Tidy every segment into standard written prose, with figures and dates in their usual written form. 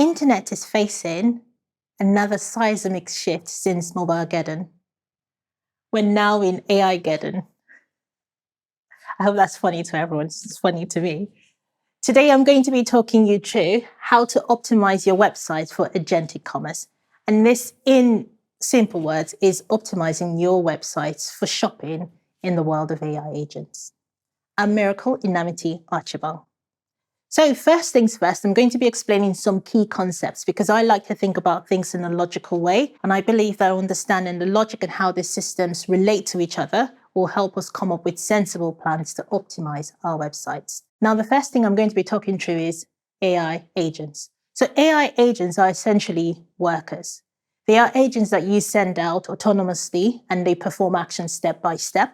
internet is facing another seismic shift since Mobilegeddon. We're now in AI-geddon. I hope that's funny to everyone. It's funny to me. Today, I'm going to be talking you through how to optimize your website for agentic commerce. And this, in simple words, is optimizing your websites for shopping in the world of AI agents. I'm Miracle Imameti Archibong. So first things first, I'm going to be explaining some key concepts because I like to think about things in a logical way. And I believe that understanding the logic and how these systems relate to each other will help us come up with sensible plans to optimize our websites. Now, the first thing I'm going to be talking through is AI agents. So AI agents are essentially workers. They are agents that you send out autonomously and they perform actions step by step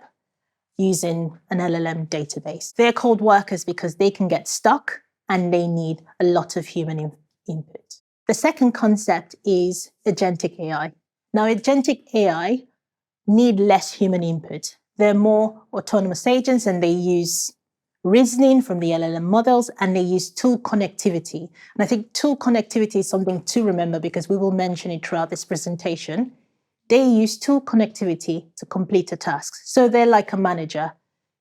using an LLM database. They're called workers because they can get stuck and they need a lot of human input. The second concept is agentic AI. Now, agentic AI need less human input. They're more autonomous agents and they use reasoning from the LLM models and they use tool connectivity. And I think tool connectivity is something to remember because we will mention it throughout this presentation. They use tool connectivity to complete a task. So they're like a manager.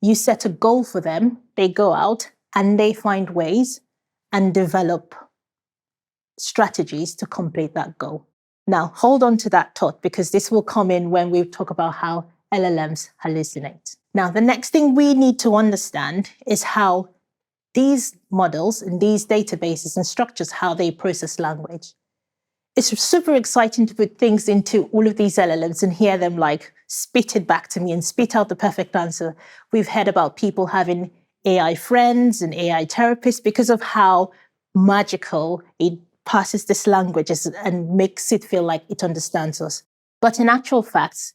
You set a goal for them, they go out and they find ways and develop strategies to complete that goal. Now, hold on to that thought because this will come in when we talk about how LLMs hallucinate. Now, the next thing we need to understand is how these models and these databases and structures, how they process language. It's super exciting to put things into all of these LLMs and hear them like spit it back to me and spit out the perfect answer. We've heard about people having AI friends and AI therapists because of how magical it passes this language and makes it feel like it understands us. But in actual fact,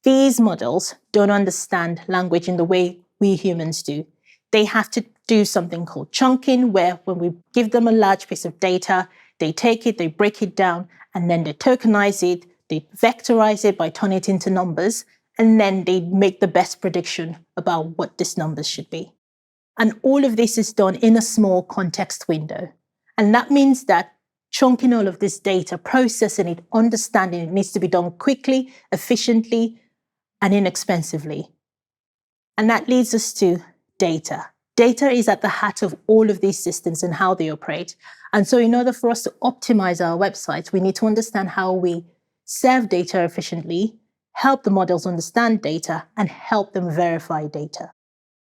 these models don't understand language in the way we humans do. They have to do something called chunking, where when we give them a large piece of data, they take it, they break it down, and then they tokenize it, they vectorize it by turning it into numbers, and then they make the best prediction about what these numbers should be. And all of this is done in a small context window. And that means that chunking all of this data, processing it, understanding it needs to be done quickly, efficiently, and inexpensively. And that leads us to data. Data is at the heart of all of these systems and how they operate. And so in order for us to optimize our websites, we need to understand how we serve data efficiently, help the models understand data, and help them verify data.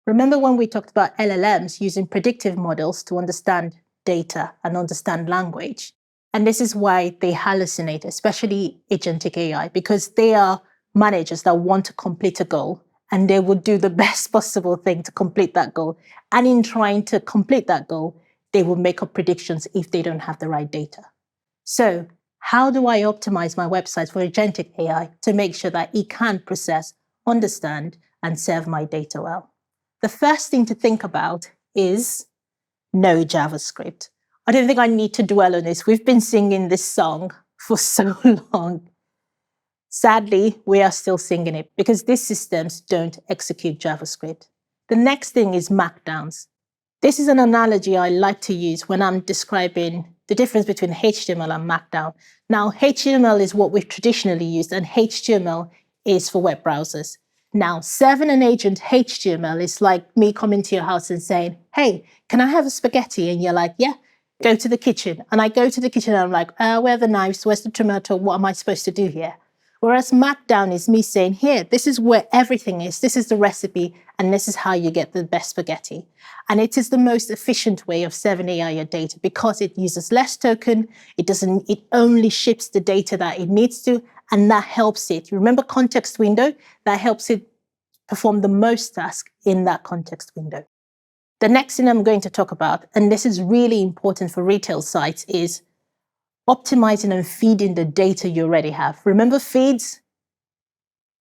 Remember when we talked about LLMs using predictive models to understand data and understand language? And this is why they hallucinate, especially agentic AI, because they are managers that want to complete a goal and they would do the best possible thing to complete that goal. And in trying to complete that goal, they will make up predictions if they don't have the right data. So how do I optimize my websites for agentic AI to make sure that it can process, understand, and serve my data well? The first thing to think about is no JavaScript. I don't think I need to dwell on this. We've been singing this song for so long. Sadly, we are still singing it because these systems don't execute JavaScript. The next thing is Markdowns. This is an analogy I like to use when I'm describing the difference between HTML and Markdown. Now, HTML is what we've traditionally used, and HTML is for web browsers. Now, serving an agent HTML is like me coming to your house and saying, hey, can I have a spaghetti? And you're like, yeah, go to the kitchen. And I go to the kitchen and I'm like, where are the knives? Where's the tomato? What am I supposed to do here? Whereas Markdown is me saying, here, this is where everything is. This is the recipe, and this is how you get the best spaghetti. And it is the most efficient way of serving AI your data because it uses less token. It only ships the data that it needs to, and that helps it. Remember context window? That helps it perform the most task in that context window. The next thing I'm going to talk about, and this is really important for retail sites, is optimizing and feeding the data you already have. Remember feeds?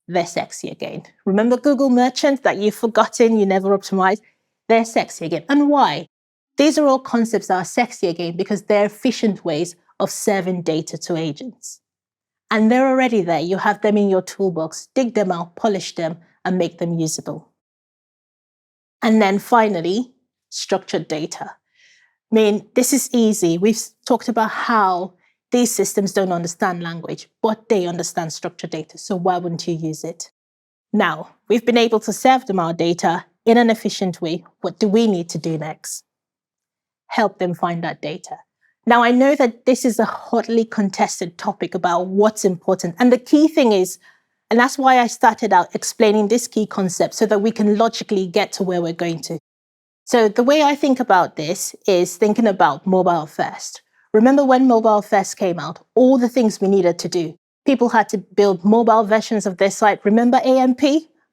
They're sexy again. Remember Google Merchant that you've forgotten, you never optimized? They're sexy again. And why? These are all concepts that are sexy again because they're efficient ways of serving data to agents. And they're already there. You have them in your toolbox. Dig them out, polish them, and make them usable. And then finally, structured data. I mean, this is easy. We've talked about how these systems don't understand language, but they understand structured data. So why wouldn't you use it? Now, we've been able to serve them our data in an efficient way. What do we need to do next? Help them find that data. Now, I know that this is a hotly contested topic about what's important. And the key thing is, and that's why I started out explaining this key concept so that we can logically get to where we're going to. So the way I think about this is thinking about mobile first. Remember when mobile first came out, all the things we needed to do. People had to build mobile versions of their site. Remember AMP?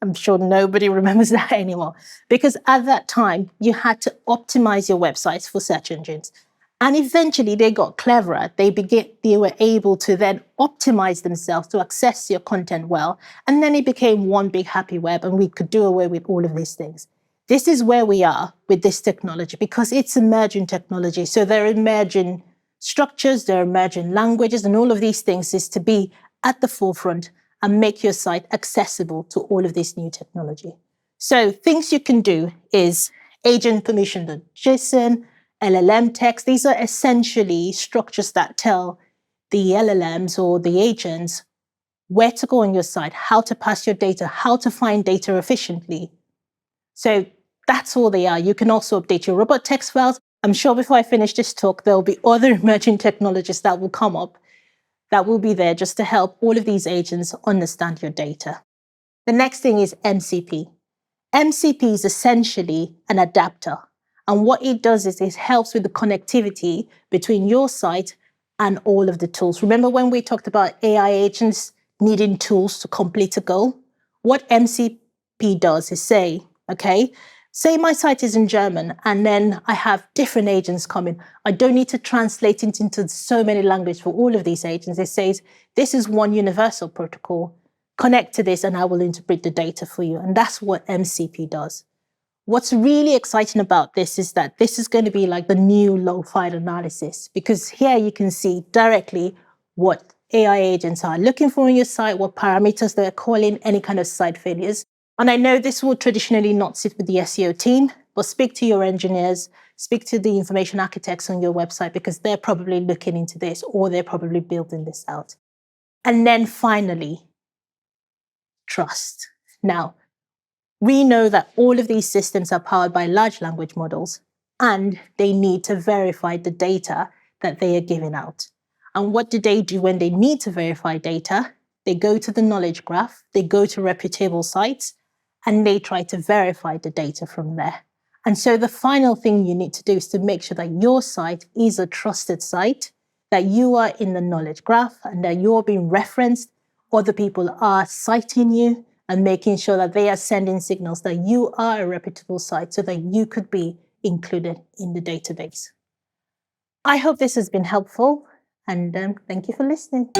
I'm sure nobody remembers that anymore. Because at that time, you had to optimize your websites for search engines. And eventually they got cleverer. They were able to then optimize themselves to access your content well. And then it became one big happy web and we could do away with all of these things. This is where we are with this technology because it's emerging technology. So there are emerging structures, there are emerging languages, and all of these things is to be at the forefront and make your site accessible to all of this new technology. So things you can do is agent-permissions.json, LLM text. These are essentially structures that tell the LLMs or the agents where to go on your site, how to pass your data, how to find data efficiently. So that's all they are. You can also update your robot text files. I'm sure before I finish this talk, there'll be other emerging technologies that will come up that will be there just to help all of these agents understand your data. The next thing is MCP. MCP is essentially an adapter. And what it does is it helps with the connectivity between your site and all of the tools. Remember when we talked about AI agents needing tools to complete a goal? What MCP does is say, okay, say my site is in German and then I have different agents coming. I don't need to translate it into so many languages for all of these agents. It says, this is one universal protocol. Connect to this and I will interpret the data for you. And that's what MCP does. What's really exciting about this is that this is going to be like the new low-file analysis, because here you can see directly what AI agents are looking for on your site, what parameters they're calling, any kind of site failures. And I know this will traditionally not sit with the SEO team, but speak to your engineers, speak to the information architects on your website, because they're probably looking into this or they're probably building this out. And then finally, trust. Now, we know that all of these systems are powered by large language models, and they need to verify the data that they are giving out. And what do they do when they need to verify data? They go to the knowledge graph, they go to reputable sites, and they try to verify the data from there. And so the final thing you need to do is to make sure that your site is a trusted site, that you are in the knowledge graph, and that you're being referenced, other people are citing you, and making sure that they are sending signals that you are a reputable site so that you could be included in the database. I hope this has been helpful, and thank you for listening.